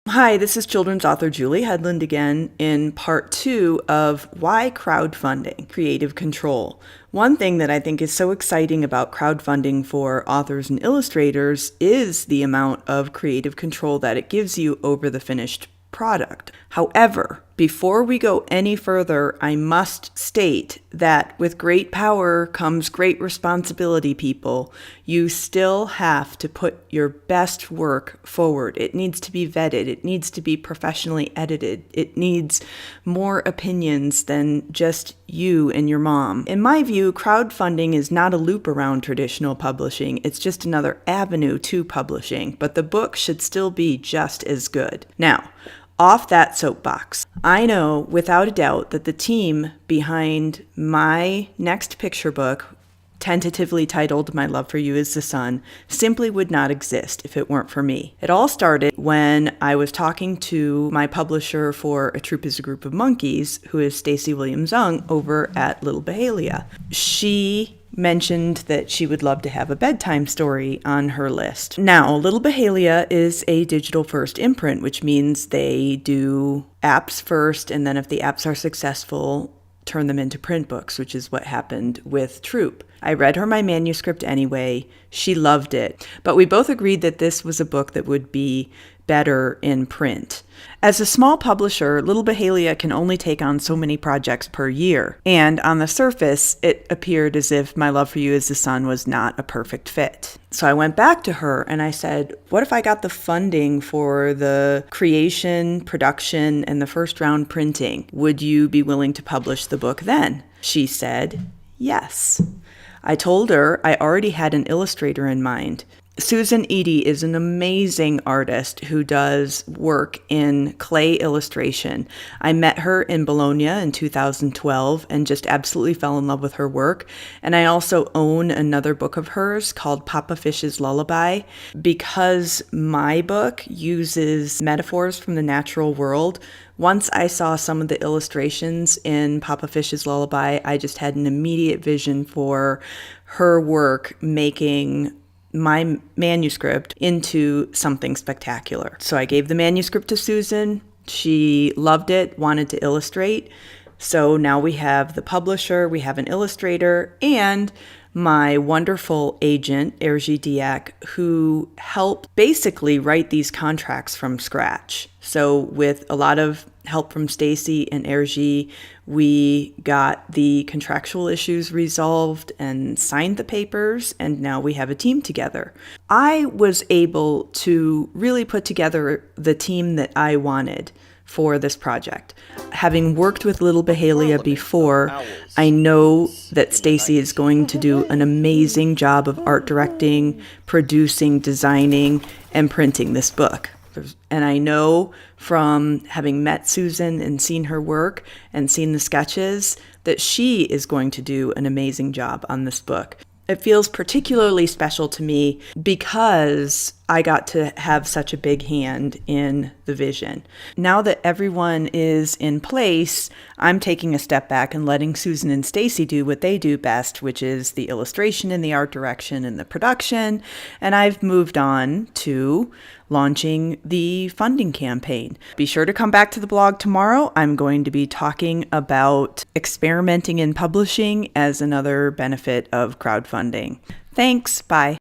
Hi, this is children's author Julie Hedlund again in part 2 of Why Crowdfunding? Creative Control. One thing that I think is so exciting about crowdfunding for authors and illustrators is the amount of creative control that it gives you over the finished product. However, before we go any further, I must state that with great power comes great responsibility, people. You still have to put your best work forward. It needs to be vetted. It needs to be professionally edited. It needs more opinions than just you and your mom. In my view, crowdfunding is not a loop around traditional publishing. It's just another avenue to publishing, but the book should still be just as good. Now, off that soapbox, I know without a doubt that the team behind my next picture book, tentatively titled My Love for You is the Sun, simply would not exist if it weren't for me. It all started when I was talking to my publisher for A Troop is a Group of Monkeys, who is Stacey Williams-Ung over at Little Behalia. She mentioned that she would love to have a bedtime story on her list. Now, Little Behalia is a digital first imprint, which means they do apps first, and then if the apps are successful, turn them into print books, which is what happened with Troop. I read her my manuscript anyway. She loved it, but we both agreed that this was a book that would be better in print. As a small publisher, Little Behalia can only take on so many projects per year, and on the surface, it appeared as if My Love for You is the Sun was not a perfect fit. So I went back to her and I said, what if I got the funding for the creation, production, and the first round printing? Would you be willing to publish the book then? She said, yes. I told her I already had an illustrator in mind. Susan Eady is an amazing artist who does work in clay illustration. I met her in Bologna in 2012 and just absolutely fell in love with her work. And I also own another book of hers called Papa Fish's Lullaby. Because my book uses metaphors from the natural world, once I saw some of the illustrations in Papa Fish's Lullaby, I just had an immediate vision for her work making my manuscript into something spectacular. So I gave the manuscript to Susan. She loved it, wanted to illustrate. So now we have the publisher, we have an illustrator, and my wonderful agent, Erji Diak, who helped basically write these contracts from scratch. So with a lot of help from Stacey and Erji, we got the contractual issues resolved and signed the papers, and now we have a team together. I was able to really put together the team that I wanted for this project. Having worked with Little Behalia before, I know that Stacey is going to do an amazing job of art directing, producing, designing, and printing this book. And I know from having met Susan and seen her work and seen the sketches that she is going to do an amazing job on this book. It feels particularly special to me because I got to have such a big hand in the vision. Now that everyone is in place, I'm taking a step back and letting Susan and Stacey do what they do best, which is the illustration and the art direction and the production. And I've moved on to launching the funding campaign. Be sure to come back to the blog tomorrow. I'm going to be talking about experimenting in publishing as another benefit of crowdfunding. Thanks. Bye.